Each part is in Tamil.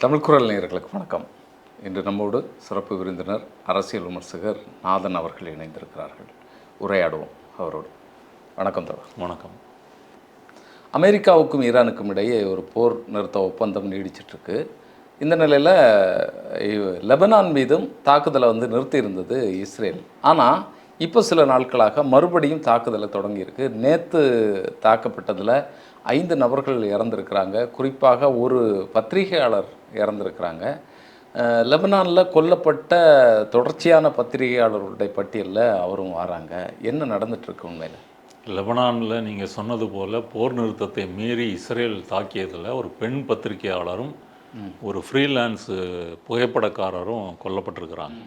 தமிழ் குரல் நேயர்களுக்கு வணக்கம். இன்று நம்மோடு சிறப்பு விருந்தினர் அரசியல் விமர்சகர் நாதன் அவர்கள் இணைந்திருக்கிறார்கள். உரையாடுவோம் அவரோடு. வணக்கம் தோழர். வணக்கம். அமெரிக்காவுக்கும் ஈரானுக்கும் இடையே ஒரு போர் நிறுத்த ஒப்பந்தம் நீடிச்சிட்ருக்கு. இந்த நிலையில் லெபனான் மீதும் தாக்குதலை நிறுத்தியிருந்தது இஸ்ரேல். ஆனால் இப்போ சில நாட்களாக மறுபடியும் தாக்குதலை தொடங்கியிருக்கு. நேற்று தாக்கப்பட்டதில் 5 நபர்கள் இறந்துருக்கிறாங்க. குறிப்பாக ஒரு பத்திரிகையாளர் இறந்துருக்கிறாங்க. லெபனானில் கொல்லப்பட்ட தொடர்ச்சியான பத்திரிகையாளர்களுடைய பட்டியலில் அவரும் வராங்க. என்ன நடந்துகிட்ருக்கு உண்மையில்? லெபனானில் நீங்கள் சொன்னது போல் போர் நிறுத்தத்தை மீறி இஸ்ரேல் தாக்கியதில் ஒரு பெண் பத்திரிகையாளரும் ஒரு ஃப்ரீலான்ஸு புகைப்படக்காரரும் கொல்லப்பட்டிருக்கிறாங்க.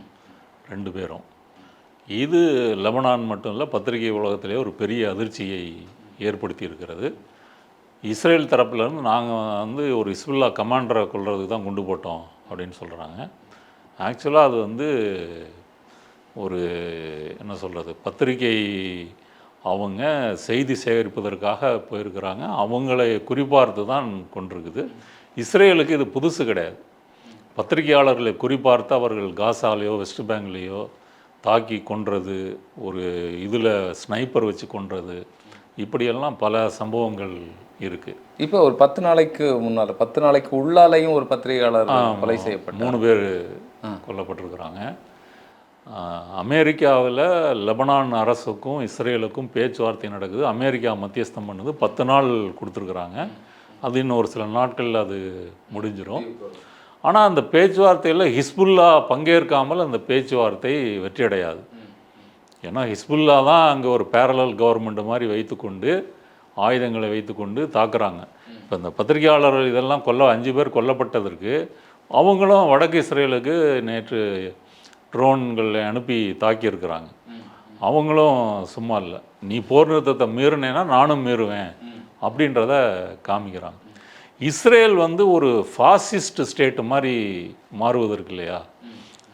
2 பேரும். இது லெபனான் மட்டும் இல்லை, பத்திரிகை உலகத்திலே ஒரு பெரிய அதிர்ச்சியை ஏற்படுத்தி இருக்கிறது. இஸ்ரேல் தரப்புலேருந்து நாங்கள் ஒரு ஹிஸ்புல்லா கமாண்டரை கொல்றதுக்கு தான் குண்டு போட்டோம் அப்படின்னு சொல்கிறாங்க. ஆக்சுவலாக அது ஒரு என்ன சொல்கிறது, பத்திரிகை அவங்க செய்தி சேகரிப்பதற்காக போயிருக்கிறாங்க. அவங்களை குறிப்பார்த்து தான் கொண்டிருக்குது. இஸ்ரேலுக்கு இது புதுசு கிடையாது. பத்திரிகையாளர்களை குறிப்பார்த்து அவர்கள் காசாலேயோ வெஸ்ட் பேங்க்லேயோ தாக்கி கொன்றது, ஒரு இதில் ஸ்னைப்பர் வச்சு கொன்றது, இப்படியெல்லாம் பல சம்பவங்கள் இருக்குது. இப்போ ஒரு 10 நாளைக்கு முன்னால் 10 நாளைக்கு உள்ளாலையும் ஒரு பத்திரிகையாளர் கொலை செய்யப்பட்ட 3 பேர் கொல்லப்பட்டிருக்கிறாங்க. அமெரிக்காவில் லெபனான் அரசுக்கும் இஸ்ரேலுக்கும் பேச்சுவார்த்தை நடக்குது. அமெரிக்கா மத்தியஸ்தம் பண்ணுது. 10 நாள் கொடுத்துருக்குறாங்க. அது இன்னும் ஒரு சில நாட்களில் அது முடிஞ்சிடும். ஆனால் அந்த பேச்சுவார்த்தையில் ஹிஸ்புல்லா பங்கேற்காமல் அந்த பேச்சுவார்த்தை வெற்றியடையாது. ஏன்னா ஹிஸ்புல்லா தான் அங்கே ஒரு பேரலல் கவர்மெண்ட் மாதிரி வைத்துக்கொண்டு ஆயுதங்களை வைத்துக்கொண்டு தாக்குறாங்க. இப்போ இந்த பத்திரிகையாளர்கள் இதெல்லாம் 5 பேர் கொல்லப்பட்டதற்கு அவங்களும் வடக்கு இஸ்ரேலுக்கு நேற்று ட்ரோன்களை அனுப்பி தாக்கியிருக்கிறாங்க. அவங்களும் சும்மா இல்லை, நீ போர் நிறுத்தத்தை மீறினேன்னா நானும் மீறுவேன் அப்படின்றத காமிக்கிறாங்க. இஸ்ரேல் ஒரு ஃபாசிஸ்ட் ஸ்டேட்டு மாதிரி மாறுவதற்கு இல்லையா,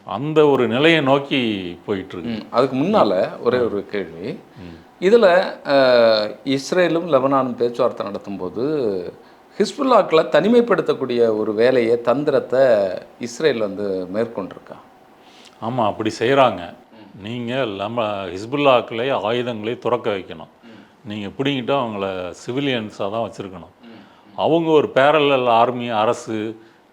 அந்த ஒரு நிலையை நோக்கி போயிட்டுருக்கு. அதுக்கு முன்னால் ஒரே ஒரு கேள்வி. இதில் இஸ்ரேலும் லெபனானும் பேச்சுவார்த்தை நடத்தும்போது ஹிஸ்புல்லாக்களை தனிமைப்படுத்தக்கூடிய ஒரு வேலையை தந்திரத்தை இஸ்ரேல் மேற்கொண்டிருக்கா? ஆமாம், அப்படி செய்கிறாங்க. நீங்கள் ஹிஸ்புல்லாக்களை ஆயுதங்களை துறக்க வைக்கணும். நீங்கள் பிடிங்கிட்டு அவங்கள சிவிலியன்ஸாக தான் வச்சுருக்கணும். அவங்க ஒரு பேரலல் ஆர்மி, அரசு,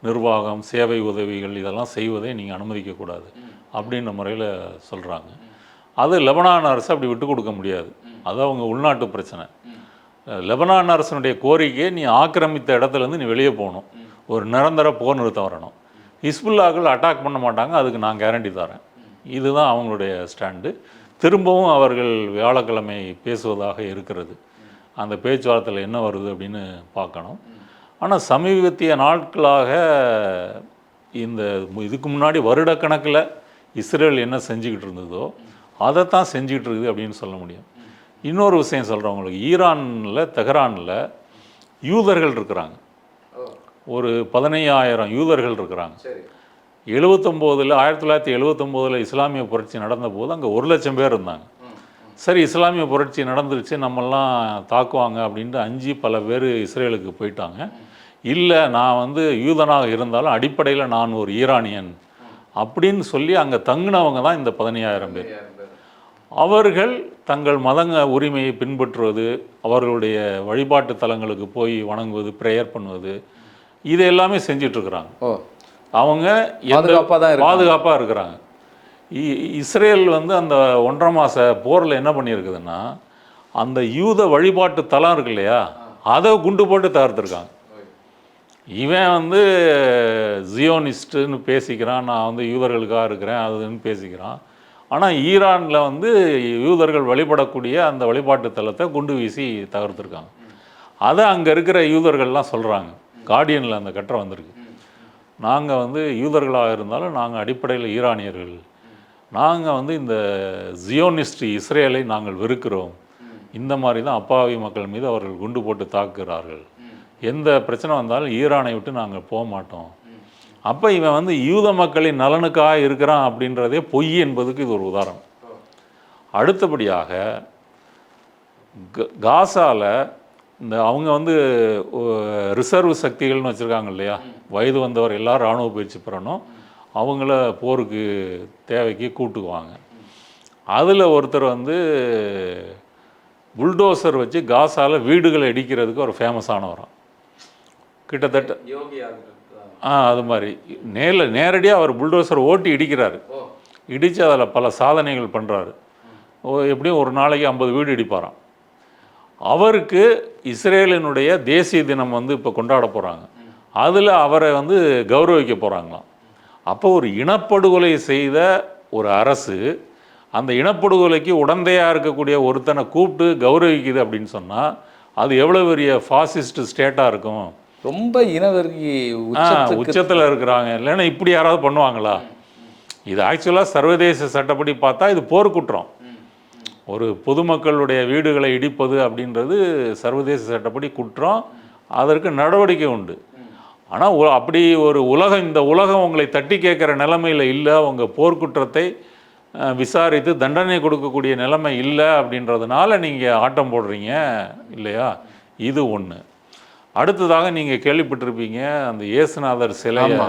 நிர்வாகம், சேவை உதவிகள் இதெல்லாம் செய்வதை நீங்கள் அனுமதிக்கக்கூடாது அப்படின்ற முறையில் சொல்கிறாங்க. அது லெபனான் அரசு அப்படி விட்டு கொடுக்க முடியாது. அது அவங்க உள்நாட்டு பிரச்சனை. லெபனான் அரசனுடைய கோரிக்கையை நீ ஆக்கிரமித்த இடத்துலேருந்து நீ வெளியே போகணும், ஒரு நிரந்தர போர் நிறுத்தம் வரணும். ஹிஸ்புல்லாக்கள் அட்டாக் பண்ண மாட்டாங்க, அதுக்கு நான் கேரண்டி தரேன். இதுதான் அவங்களுடைய ஸ்டாண்டு. திரும்பவும் அவர்கள் வியாழக்கிழமை பேசுவதாக இருக்கிறது. அந்த பேச்சுவார்த்தையில் என்ன வருது அப்படின்னு பார்க்கணும். ஆனால் சமீபத்திய நாட்களாக இதுக்கு முன்னாடி வருடக்கணக்கில் இஸ்ரேல் என்ன செஞ்சுக்கிட்டு இருந்ததோ அதைத்தான் செஞ்சுக்கிட்டு இருக்குது அப்படின்னு சொல்ல முடியும். இன்னொரு விஷயம் சொல்கிறவங்களுக்கு, ஈரானில் தெஹ்ரானில் யூதர்கள் இருக்கிறாங்க. ஒரு 15,000 யூதர்கள் இருக்கிறாங்க. 1979 இஸ்லாமிய புரட்சி நடந்தபோது அங்கே 1,00,000 பேர் இருந்தாங்க. சரி, இஸ்லாமிய புரட்சி நடந்துருச்சு, நம்மெல்லாம் தாக்குவாங்க அப்படின்ட்டு 5 பல பேர் இஸ்ரேலுக்கு போயிட்டாங்க. இல்லை, நான் யூதனாக இருந்தாலும் அடிப்படையில் நான் ஒரு ஈரானியன் அப்படின்னு சொல்லி அங்கே தங்கினவங்க தான் இந்த 15,000 பேர். அவர்கள் தங்கள் மதங்க உரிமையை பின்பற்றுவது, அவர்களுடைய வழிபாட்டு தலங்களுக்கு போய் வணங்குவது, ப்ரேயர் பண்ணுவது, இது எல்லாமே செஞ்சிட்ருக்குறாங்க. அவங்க பாதுகாப்பாக இருக்கிறாங்க. இஸ்ரேல் அந்த 1.5 மாத போரில் என்ன பண்ணியிருக்குதுன்னா, அந்த யூத வழிபாட்டு தலம் இருக்கு இல்லையா, அதை குண்டு போட்டு தகர்த்துருக்காங்க. இவன் ஜியோனிஸ்ட்டுன்னு பேசிக்கிறான், நான் யூதர்களுக்காக இருக்கிறேன் அதுன்னு பேசிக்கிறான். ஆனால் ஈரானில் யூதர்கள் வழிபடக்கூடிய அந்த வழிபாட்டு தலத்தை குண்டு வீசி தகர்த்துருக்காங்க. அதை அங்கே இருக்கிற யூதர்கள்லாம் சொல்கிறாங்க. கார்டியனில் அந்த கட்டுரை வந்திருக்கு. நாங்கள் யூதர்களாக இருந்தாலும் நாங்கள் அடிப்படையில் ஈரானியர்கள், நாங்கள் இந்த ஜியோனிஸ்ட் இஸ்ரேலை நாங்கள் வெறுக்கிறோம், இந்த மாதிரி தான் அப்பாவி மக்கள் மீது அவர்கள் குண்டு போட்டு தாக்குகிறார்கள், எந்த பிரச்சனை வந்தாலும் ஈரானை விட்டு நாங்கள் போக மாட்டோம். அப்போ இவன் யூத மக்களின் நலனுக்காக இருக்கிறான் அப்படின்றதே பொய் என்பதுக்கு இது ஒரு உதாரணம். அடுத்தபடியாக காசாவில் இந்த அவங்க வந்து ரிசர்வ் சக்திகள்னு வச்சுருக்காங்க இல்லையா, வயது வந்தவர் எல்லாரும் இராணுவ பயிற்சி பெறணும், அவங்கள போருக்கு தேவைக்கு கூட்டுக்குவாங்க. அதில் ஒருத்தர் வந்து புல்டோசர் வச்சு காசாவில் வீடுகளை இடிக்கிறதுக்கு ஒரு ஃபேமஸானவராம். கிட்டத்தட்ட அது மாதிரி நேரடியாக அவர் புல்டோசர் ஓட்டி இடிக்கிறாரு. இடித்து அதில் பல சாதனைகள் பண்ணுறாரு. எப்படியும் ஒரு நாளைக்கு 50 வீடு இடிப்பாராம். அவருக்கு இஸ்ரேலினுடைய தேசிய தினம் வந்து இப்போ கொண்டாட போகிறாங்க. அதில் அவரை வந்து கௌரவிக்க போகிறாங்களாம். அப்போ ஒரு இனப்படுகொலை செய்த ஒரு அரசு அந்த இனப்படுகொலைக்கு உடந்தையாக இருக்கக்கூடிய ஒருத்தனை கூப்பிட்டு கௌரவிக்குது அப்படின்னு சொன்னால் அது எவ்வளோ பெரிய ஃபாசிஸ்ட் ஸ்டேட்டாக இருக்கும். ரொம்ப இனவெறி உச்சத்தில் இருக்கிறாங்க. இல்லைன்னா இப்படி யாராவது பண்ணுவாங்களா? இது ஆக்சுவலாக சர்வதேச சட்டப்படி பார்த்தா இது போர்க்குற்றம். ஒரு பொதுமக்களுடைய வீடுகளை இடிப்பது அப்படின்றது சர்வதேச சட்டப்படி குற்றம். அதற்கு நடவடிக்கை உண்டு. ஆனால் அப்படி ஒரு இந்த உலகம் உங்களை தட்டி கேட்குற நிலைமையில் இல்லை. உங்கள் போர்க்குற்றத்தை விசாரித்து தண்டனை கொடுக்கக்கூடிய நிலைமை இல்லை அப்படின்றதுனால நீங்கள் ஆட்டம் போடுறீங்க இல்லையா? இது ஒன்று. அடுத்ததாக நீங்கள் கேள்விப்பட்டிருப்பீங்க, அந்த இயேசுநாதர் சிலையை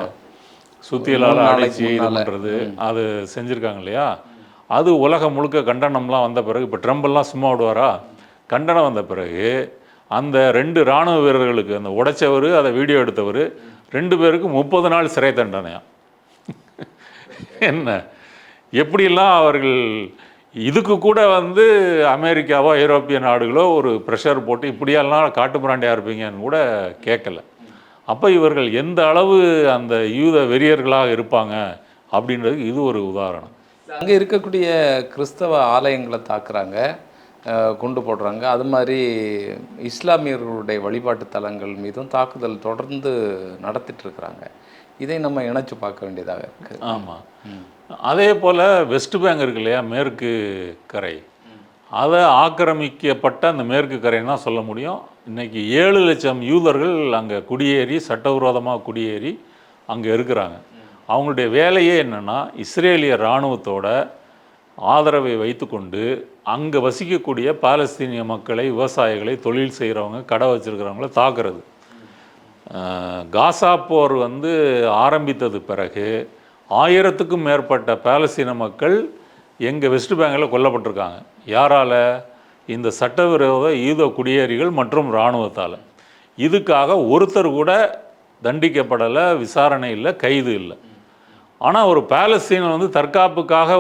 சுத்தியலால் அடைச்சி இது பண்ணுறது அது செஞ்சுருக்காங்க இல்லையா? அது உலகம் முழுக்க கண்டனம்லாம் வந்த பிறகு, இப்போ ட்ரம்பெல்லாம் சும்மா விடுவாரா? கண்டனம் வந்த பிறகு அந்த 2 இராணுவ வீரர்களுக்கு, அந்த உடைச்சவர் அதை வீடியோ எடுத்தவர் 2 பேருக்கு 30 நாள் சிறை தண்டனையா. என்ன எப்படிலாம் அவர்கள் இதுக்கு கூட வந்து அமெரிக்காவோ ஐரோப்பிய நாடுகளோ ஒரு ப்ரெஷர் போட்டு இப்படியெல்லாம் காட்டுமிராண்டியாக இருப்பீங்கன்னு கூட கேட்கல. அப்போ இவர்கள் எந்த அளவு அந்த யூத வெறியர்களாக இருப்பாங்க அப்படின்றதுக்கு இது ஒரு உதாரணம். அங்கே இருக்கக்கூடிய கிறிஸ்தவ ஆலயங்களை தாக்குறாங்க, குண்டு போடுறாங்க. அது மாதிரி இஸ்லாமியர்களுடைய வழிபாட்டு தலங்கள் மீதும் தாக்குதல் தொடர்ந்து நடத்திட்டுருக்குறாங்க. இதை நம்ம இணைச்சு பார்க்க வேண்டியதாக இருக்குது. ஆமாம். அதே போல் வெஸ்ட் பேங்க் இருக்கு இல்லையா, மேற்கு கரை, அதை ஆக்கிரமிக்கப்பட்ட அந்த மேற்கு கரைன்னு தான் சொல்ல முடியும். இன்றைக்கி 7 லட்சம் யூதர்கள் அங்கே குடியேறி, சட்டவிரோதமாக குடியேறி அங்கே இருக்கிறாங்க. அவங்களுடைய வேலையே என்னென்னா, இஸ்ரேலிய இராணுவத்தோட ஆதரவை வைத்துக்கொண்டு அங்கே வசிக்கக்கூடிய பாலஸ்தீனிய மக்களை, விவசாயிகளை, தொழில் செய்கிறவங்க, கடை வச்சுருக்கிறவங்கள தாக்குறது. காசா போர் வந்து ஆரம்பித்தது பிறகு 1000க்கும் மேற்பட்ட பாலஸ்தீன மக்கள் எங்கள் வெஸ்ட் பேங்கில் கொல்லப்பட்டிருக்காங்க. யாரால்? இந்த சட்டவிரோத யூத குடியேறிகள் மற்றும் இராணுவத்தால். இதுக்காக ஒருத்தர் கூட தண்டிக்கப்படலை, விசாரணை இல்லை, கைது இல்லை. ஆனால் ஒரு பாலஸ்தீனர் வந்து தற்காப்புக்காக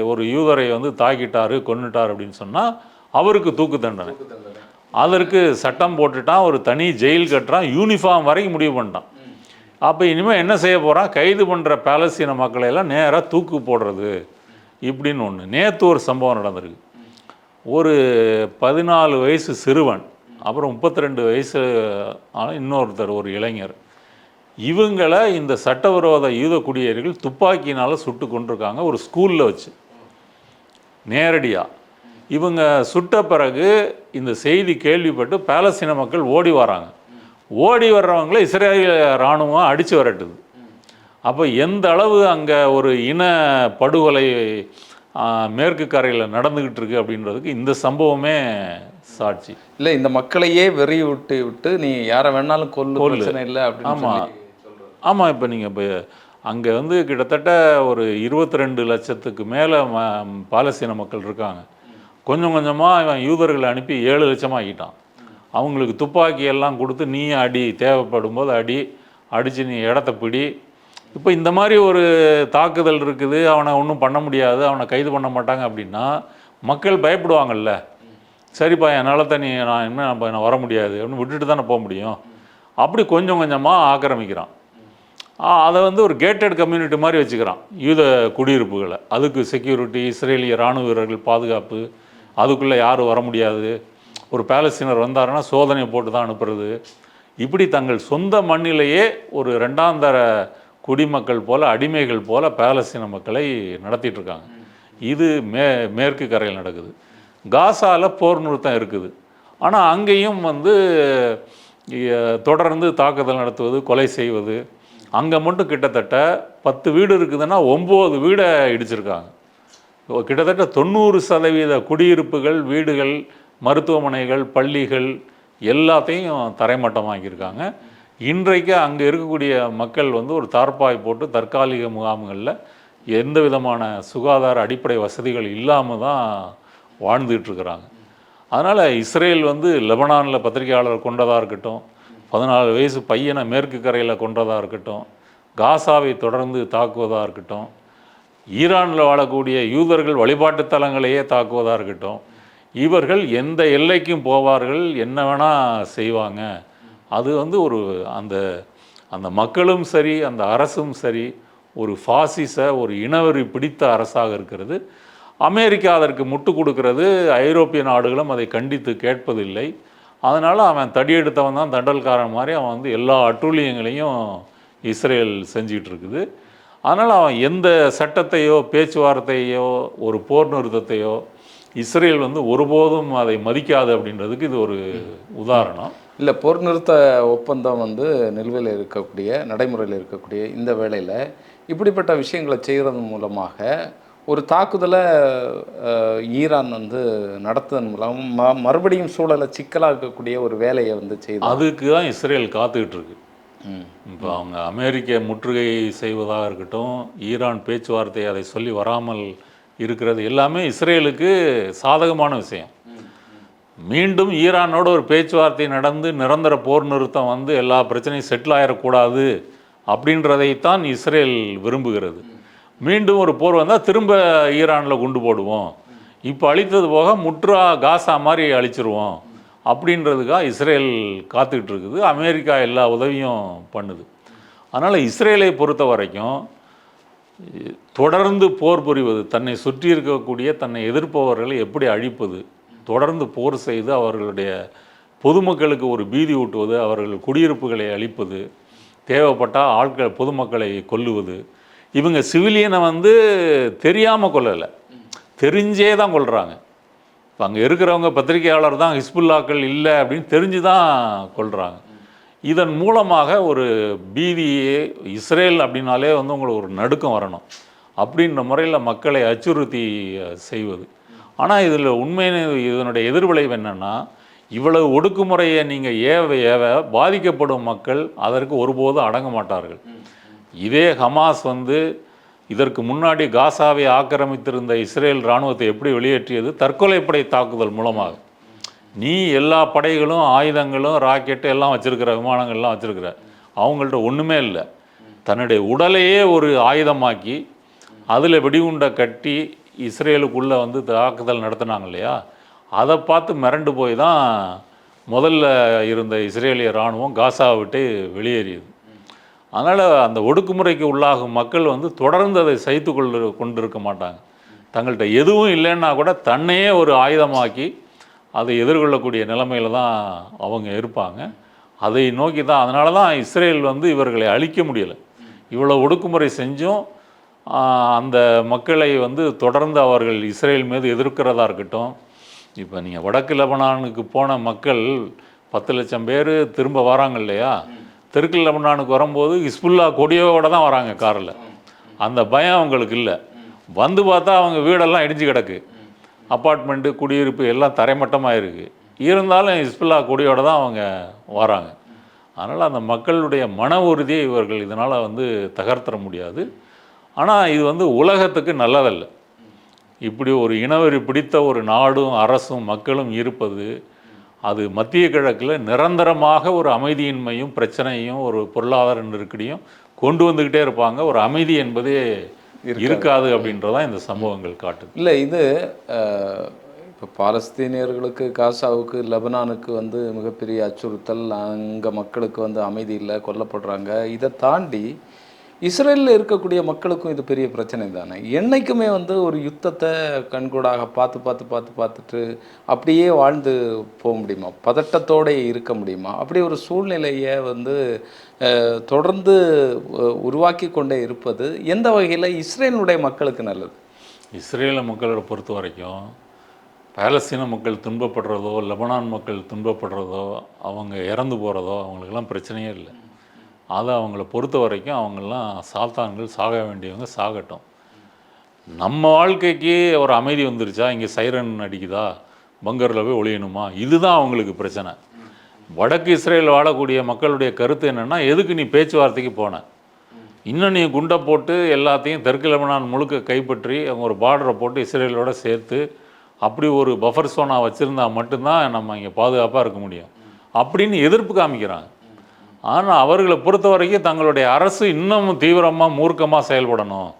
ஒரு யூதரை வந்து தாக்கிட்டார், கொன்னுட்டார் அப்படின்னு சொன்னால் அவருக்கு தூக்கு தண்டனை. அதற்கு சட்டம் போட்டுட்டான், ஒரு தனி ஜெயில் கட்டுறான், யூனிஃபார்ம் வரைக்கும் முடிவு பண்ணிட்டான். அப்போ இனிமேல் என்ன செய்ய போகிறான்? கைது பண்ணுற பாலஸ்தீன மக்களையெல்லாம் நேராக தூக்கு போடுறது இப்படின்னு ஒன்று. நேற்று ஒரு சம்பவம் நடந்திருக்கு. ஒரு 14 வயசு சிறுவன், அப்புறம் 32 வயசு இன்னொருத்தர், ஒரு இளைஞர், இவங்களை இந்த சட்டவிரோத யூத குடியேறிகள் துப்பாக்கினால் சுட்டு கொண்டிருக்காங்க ஒரு ஸ்கூலில் வச்சு நேரடியாக. இவங்க சுட்ட பிறகு இந்த செய்தி கேள்விப்பட்டு பாலஸ்தீன மக்கள் ஓடி வராங்க. ஓடி வர்றவங்கள இஸ்ரேலிய இராணுவம் அடித்து விரட்டுது. அப்போ எந்த அளவு அங்கே ஒரு இன படுகொலை மேற்கு கரையில் நடந்துக்கிட்டு இருக்கு அப்படின்றதுக்கு இந்த சம்பவமே சாட்சி. இல்லை, இந்த மக்களையே வெறி விட்டு நீ யாரை வேணாலும் கொல்லு, பிரச்சனை இல்லை அப்படின்னு. ஆமாம் ஆமாம். இப்போ நீங்கள் இப்போ அங்கே வந்து கிட்டத்தட்ட ஒரு 22 லட்சத்துக்கு மேலே பாலஸ்தீன மக்கள் இருக்காங்க. கொஞ்சம் கொஞ்சமாக இவன் யூதர்களை அனுப்பி 7 லட்சமாக ஆகிட்டான். அவங்களுக்கு துப்பாக்கி எல்லாம் கொடுத்து நீ அடி, தேவைப்படும் போது அடித்து நீ இடத்த பிடி. இப்போ இந்த மாதிரி ஒரு தாக்குதல் இருக்குது, அவனை ஒன்றும் பண்ண முடியாது, அவனை கைது பண்ண மாட்டாங்க அப்படின்னா மக்கள் பயப்படுவாங்கல்ல. சரிப்பா, என் நிலத்தை நான் வர முடியாது அப்படின்னு விட்டுட்டு தானே போக முடியும். அப்படி கொஞ்சம் கொஞ்சமாக ஆக்கிரமிக்கிறான். அதை வந்து ஒரு கேட்டட் கம்யூனிட்டி மாதிரி வச்சுக்கிறான் யூத குடியிருப்புகளை. அதுக்கு செக்யூரிட்டி, இஸ்ரேலிய இராணுவ வீரர்கள் பாதுகாப்பு, அதுக்குள்ளே யாரும் வர முடியாது. ஒரு பாலஸ்தீனர் வந்தாருன்னா சோதனை போட்டு தான் அனுப்புறது. இப்படி தங்கள் சொந்த மண்ணிலேயே ஒரு 2ஆம் தர குடிமக்கள் போல், அடிமைகள் போல் பாலஸ்தீன மக்களை நடத்திட்டுருக்காங்க. இது மேற்கு கரையில் நடக்குது. காசாவில் போர் நிறுத்தம் இருக்குது. ஆனால் அங்கேயும் வந்து தொடர்ந்து தாக்குதல் நடத்துவது, கொலை செய்வது. அங்கே மட்டும் கிட்டத்தட்ட 10 வீடு இருக்குதுன்னா 9 வீடை இடிச்சிருக்காங்க. கிட்டத்தட்ட 90% குடியிருப்புகள், வீடுகள், மருத்துவமனைகள், பள்ளிகள் எல்லாத்தையும் தரைமட்டமாக்கியிருக்காங்க. இன்றைக்கு அங்கே இருக்கக்கூடிய மக்கள் வந்து ஒரு தார்பாய் போட்டு தற்காலிக முகாம்களில் எந்த விதமான சுகாதார அடிப்படை வசதிகள் இல்லாமல் தான் வாழ்ந்துகிட்ருக்குறாங்க. அதனால் இஸ்ரேல் வந்து லெபனானில் பத்திரிகையாளர் கொண்டதாக இருக்கட்டும், 14 வயசு பையனை மேற்கு கரையில் கொண்டதாக இருக்கட்டும், காசாவை தொடர்ந்து தாக்குவதாக இருக்கட்டும், ஈரானில் வாழக்கூடிய யூதர்கள் வழிபாட்டு தலங்களையே தாக்குவதாக இருக்கட்டும், இவர்கள் எந்த எல்லைக்கும் போவார்கள், என்ன வேணால் செய்வாங்க. அது வந்து ஒரு அந்த அந்த மக்களும் சரி, அந்த அரசும் சரி, ஒரு பாசிச ஒரு இனவெறி பிடித்த அரசாக இருக்கிறது. அமெரிக்கா அதற்கு முட்டு கொடுக்கிறது. ஐரோப்பிய நாடுகளும் அதை கண்டித்து கேட்பதில்லை. அதனால் அவன் தடியெடுத்தவன் தான் தண்டல்காரன் மாதிரி அவன் வந்து எல்லா அட்டூழியங்களையும் இஸ்ரேல் செஞ்சிகிட்டு இருக்குது. அதனால் அவன் எந்த சட்டத்தையோ பேச்சுவார்த்தையோ ஒரு போர் நிறுத்தத்தையோ இஸ்ரேல் வந்து ஒருபோதும் அதை மதிக்காது அப்படின்றதுக்கு இது ஒரு உதாரணம். இல்லை, போர் நிறுத்த ஒப்பந்தம் வந்து நிலுவையில் இருக்கக்கூடிய, நடைமுறையில் இருக்கக்கூடிய இந்த வேளையில் இப்படிப்பட்ட விஷயங்களை செய்கிறது மூலமாக ஒரு தாக்குதலை ஈரான் வந்து நடத்துவதன் மூலம் மறுபடியும் சூழலை சிக்கலாக்கக்கூடிய ஒரு வேலையை வந்து செய்து அதுக்கு தான் இஸ்ரேல் காத்துக்கிட்டு இருக்கு. இப்போ அவங்க அமெரிக்க முற்றுகை செய்வதாக இருக்கட்டும், ஈரான் பேச்சுவார்த்தை அதை சொல்லி வராமல் இருக்கிறது எல்லாமே இஸ்ரேலுக்கு சாதகமான விஷயம். மீண்டும் ஈரானோட ஒரு பேச்சுவார்த்தை நடந்து நிரந்தர போர் நிறுத்தம் வந்து எல்லா பிரச்சனையும் செட்டில் ஆகிடக்கூடாது அப்படின்றதைத்தான் இஸ்ரேல் விரும்புகிறது. மீண்டும் ஒரு போர் வந்தால் திரும்ப ஈரானில் குண்டு போடுவோம், இப்போ அழித்தது போக முற்றா காசா மாதிரி அழிச்சிருவோம் அப்படின்றதுக்காக இஸ்ரேல் காத்துக்கிட்டு இருக்குது. அமெரிக்கா எல்லா உதவியும் பண்ணுது. அதனால் இஸ்ரேலை பொறுத்த வரைக்கும் தொடர்ந்து போர் புரிவது, தன்னை சுற்றி இருக்கக்கூடிய தன்னை எதிர்ப்பவர்களை எப்படி அழிப்பது, தொடர்ந்து போர் செய்து அவர்களுடைய பொதுமக்களுக்கு ஒரு பீதி ஊட்டுவது, அவர்கள் குடியிருப்புகளை அழிப்பது, தேவைப்பட்டால் ஆட்கள் பொதுமக்களை கொல்லுவது. இவங்க சிவிலியனை வந்து தெரியாமல் கொல்லலை, தெரிஞ்சே தான் கொல்கிறாங்க. இப்போ அங்கே இருக்கிறவங்க பத்திரிகையாளர் தான் ஹிஸ்புல்லாக்கள் இல்லை அப்படின்னு தெரிஞ்சு தான் கொல்கிறாங்க. இதன் மூலமாக ஒரு பீதியே, இஸ்ரேல் அப்படின்னாலே வந்து உங்களுக்கு ஒரு நடுக்கம் வரணும் அப்படின்ற முறையில் மக்களை அச்சுறுத்தி செய்வது. ஆனால் இதில் உண்மையான இதனுடைய எதிர்விளைவு என்னென்னா, இவ்வளவு ஒடுக்குமுறையை நீங்கள் ஏவ ஏவ பாதிக்கப்படும் மக்கள் அதற்கு ஒருபோதும் அடங்க மாட்டார்கள். இதே ஹமாஸ் வந்து இதற்கு முன்னாடி காசாவை ஆக்கிரமித்திருந்த இஸ்ரேல் இராணுவத்தை எப்படி வெளியேற்றியது? தற்கொலைப்படை தாக்குதல் மூலமாக. நீ எல்லா படைகளும் ஆயுதங்களும் ராக்கெட்டு எல்லாம் வச்சுருக்கிற, விமானங்கள்லாம் வச்சுருக்கிற, அவங்கள்ட்ட ஒன்றுமே இல்லை. தன்னுடைய உடலையே ஒரு ஆயுதமாக்கி அதில் வெடிகுண்டை கட்டி இஸ்ரேலுக்குள்ளே வந்து தாக்குதல் நடத்தினாங்க இல்லையா? அதை பார்த்து மிரண்டு போய் தான் முதல்ல இருந்த இஸ்ரேலிய இராணுவம் காசாவை விட்டு வெளியேறியது. அதனால் அந்த ஒடுக்குமுறைக்கு உள்ளாகும் மக்கள் வந்து தொடர்ந்து அதை சகித்து கொண்டிருக்க மாட்டாங்க. தங்கள்கிட்ட எதுவும் இல்லைன்னா கூட தன்னையே ஒரு ஆயுதமாக்கி அதை எதிர்கொள்ளக்கூடிய நிலைமையில் தான் அவங்க இருப்பாங்க. அதை நோக்கி தான், அதனால தான் இஸ்ரேல் வந்து இவர்களை அழிக்க முடியலை. இவ்வளோ ஒடுக்குமுறை செஞ்சும் அந்த மக்களை வந்து தொடர்ந்து அவர்கள் இஸ்ரேல் மீது எதிர்க்கிறதா இருக்கட்டும். இப்போ நீங்கள் வடக்கு லெபனானுக்கு போன மக்கள் 10 லட்சம் பேர் திரும்ப வராங்க இல்லையா? தெற்கு லெபனானுக்கு வரும்போது ஹிஸ்புல்லா கொடியோடு தான் வராங்க காரில். அந்த பயம் அவங்களுக்கு இல்லை. வந்து பார்த்தா அவங்க வீடெல்லாம் இடிஞ்சு கிடக்கு, அப்பார்ட்மெண்ட்டு குடியிருப்பு எல்லாம் தரைமட்டமாக இருக்குது. இருந்தாலும் ஹிஸ்புல்லா கொடியோடு தான் அவங்க வராங்க. அதனால் அந்த மக்களுடைய மன உறுதியை இவர்கள் இதனால் வந்து தகர்த்தர முடியாது. ஆனால் இது வந்து உலகத்துக்கு நல்லதல்ல. இப்படி ஒரு இனவெறி பிடித்த ஒரு நாடும் அரசும் மக்களும் இருப்பது, அது மத்திய கிழக்கில் நிரந்தரமாக ஒரு அமைதியின்மையும் பிரச்சனையும் ஒரு பொருளாதார நெருக்கடியும் கொண்டு வந்துக்கிட்டே இருப்பாங்க. ஒரு அமைதி என்பதே இருக்காது அப்படின்றதான் இந்த சம்பவங்கள் காட்டுது. இல்லை, இது இப்போ பாலஸ்தீனியர்களுக்கு, காசாவுக்கு, லெபனானுக்கு வந்து மிகப்பெரிய அச்சுறுத்தல், அங்கே மக்களுக்கு வந்து அமைதி இல்லை, கொல்லப்படுறாங்க. இதை தாண்டி இஸ்ரேலில் இருக்கக்கூடிய மக்களுக்கும் இது பெரிய பிரச்சனை தானே. என்றைக்குமே வந்து ஒரு யுத்தத்தை கண்கூடாக பார்த்துட்டு அப்படியே வாழ்ந்து போக முடியுமா? பதட்டத்தோடு இருக்க முடியுமா? அப்படி ஒரு சூழ்நிலையை வந்து தொடர்ந்து உருவாக்கி கொண்டே இருப்பது எந்த வகையில் இஸ்ரேலுடைய மக்களுக்கு நல்லது? இஸ்ரேல மக்களை பொறுத்த வரைக்கும் பாலஸ்தீன மக்கள் துன்பப்படுறதோ, லெபனான் மக்கள் துன்பப்படுறதோ, அவங்க இறந்து போகிறதோ அவங்களுக்கெல்லாம் பிரச்சனையே இல்லை. அதை அவங்கள பொறுத்த வரைக்கும் அவங்கெல்லாம் சாத்தான்கள், சாக வேண்டியவங்க சாகட்டும். நம்ம வாழ்க்கைக்கு ஒரு அமைதி வந்துருச்சா, இங்கே சைரன் அடிக்குதா, பங்கரில் போய் ஒளியணுமா, இதுதான் அவங்களுக்கு பிரச்சனை. வடக்கு இஸ்ரேல் வாழக்கூடிய மக்களுடைய கருத்து என்னென்னா, எதுக்கு நீ பேச்சுவார்த்தைக்கு போன, இன்னும் நீ குண்டை போட்டு எல்லாத்தையும் தெற்கு லெபனான் முழுக்க கைப்பற்றி அவங்க ஒரு பார்டரை போட்டு இஸ்ரேலோட சேர்த்து அப்படி ஒரு பஃபர் சோனா வச்சுருந்தா மட்டும்தான் நம்ம இங்கே பாதுகாப்பாக இருக்க முடியும் அப்படின்னு எதிர்ப்பு காமிக்கிறாங்க. ஆனால் அவர்களை பொறுத்த வரைக்கும் தங்களுடைய அரசு இன்னும் தீவிரமாக மூர்க்கமாக செயல்படணும்.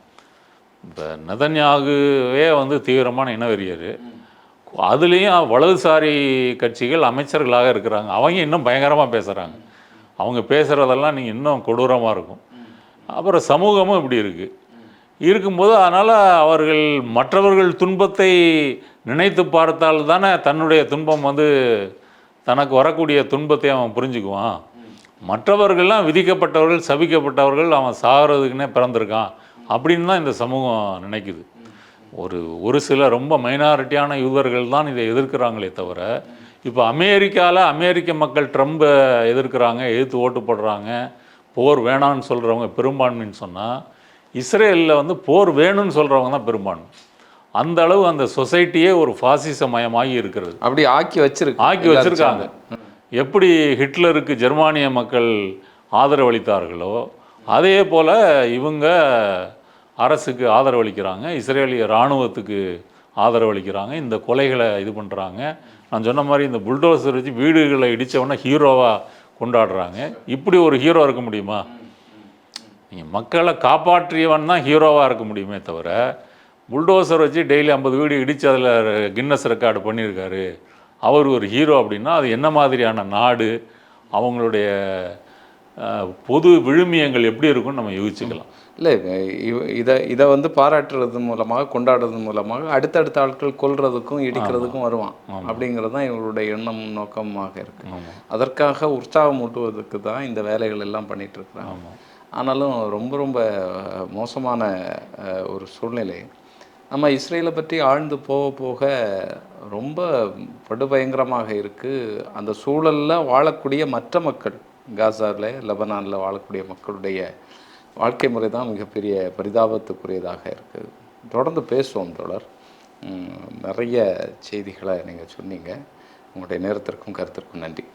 இப்போ நெதன்யாகுவே வந்து தீவிரமான இனவெறியர், அதுலேயும் வலதுசாரி கட்சிகள் அமைச்சர்களாக இருக்கிறாங்க, அவங்க இன்னும் பயங்கரமாக பேசுகிறாங்க. அவங்க பேசுகிறதெல்லாம் நீங்கள் இன்னும் கொடூரமாக இருக்கும். அப்புறம் சமூகமும் இப்படி இருக்கும்போது அதனால் அவர்கள் மற்றவர்கள் துன்பத்தை நினைத்து பார்த்தால் தானே தன்னுடைய துன்பம் வந்து தனக்கு வரக்கூடிய துன்பத்தை அவன் புரிஞ்சுக்குவான். மற்றவர்கள்லாம் விதிக்கப்பட்டவர்கள், சபிக்கப்பட்டவர்கள், அவன் சாகிறதுக்குன்னே பிறந்திருக்கான் அப்படின்னு தான் இந்த சமூகம் நினைக்குது. ஒரு சில ரொம்ப மைனாரிட்டியான யூதர்கள் தான் இதை எதிர்க்கிறாங்களே தவிர, இப்போ அமெரிக்காவில் அமெரிக்க மக்கள் ட்ரம்பை எதிர்க்கிறாங்க, எதிர்த்து ஓட்டு போடுறாங்க, போர் வேணான்னு சொல்கிறவங்க பெரும்பான்மைன்னு சொன்னால், இஸ்ரேலில் வந்து போர் வேணும்னு சொல்கிறவங்க தான் பெரும்பான்மை. அந்த அளவு அந்த சொசைட்டியே ஒரு பாசிசமயமாகி இருக்கிறது. அப்படி ஆக்கி வச்சிருக்காங்க. எப்படி ஹிட்லருக்கு ஜெர்மானிய மக்கள் ஆதரவளித்தார்களோ அதே போல் இவங்க அரசுக்கு ஆதரவளிக்கிறாங்க, இஸ்ரேலிய இராணுவத்துக்கு ஆதரவளிக்கிறாங்க, இந்த கொலைகளை இது பண்ணுறாங்க. நான் சொன்ன மாதிரி இந்த புல்டோசர் வச்சு வீடுகளை இடித்தவொன்னே ஹீரோவாக கொண்டாடுறாங்க. இப்படி ஒரு ஹீரோ இருக்க முடியுமா? நீங்கள் மக்களை காப்பாற்றியவன் தான் ஹீரோவாக இருக்க முடியுமே தவிர, புல்டோசர் வச்சு டெய்லி 50 வீடு இடித்து அதில் கின்னஸ் ரெக்கார்டு பண்ணியிருக்காரு, அவர் ஒரு ஹீரோ அப்படின்னா அது என்ன மாதிரியான நாடு, அவங்களுடைய பொது விழுமியங்கள் எப்படி இருக்குன்னு நம்ம யோசிச்சுக்கலாம். இல்லை, இதை வந்து பாராட்டுறது மூலமாக, கொண்டாடுறது மூலமாக அடுத்தடுத்த ஆட்கள் கொல்றதுக்கும் இடிக்கிறதுக்கும் வருவான் அப்படிங்கிறது தான் இவங்களுடைய எண்ணம் நோக்கமாக இருக்குது. அதற்காக உற்சாகம் ஊட்டுவதற்கு தான் இந்த வேலைகள் எல்லாம் பண்ணிகிட்டு இருக்கிறாங்க. ஆனாலும் ரொம்ப ரொம்ப மோசமான ஒரு சூழ்நிலை. நம்ம இஸ்ரேலை பற்றி ஆழ்ந்து போக போக ரொம்ப படுபயங்கரமாக இருக்குது. அந்த சூழலில் வாழக்கூடிய மற்ற மக்கள், காசாவில், லெபனானில் வாழக்கூடிய மக்களுடைய வாழ்க்கை முறை தான் மிகப்பெரிய பரிதாபத்துக்குரியதாக இருக்குது. தொடர்ந்து பேசுவோம் தொடர். நிறைய செய்திகளை நீங்கள் சொன்னீங்க. உங்களுடைய நேரத்திற்கும் கருத்திற்கும் நன்றி.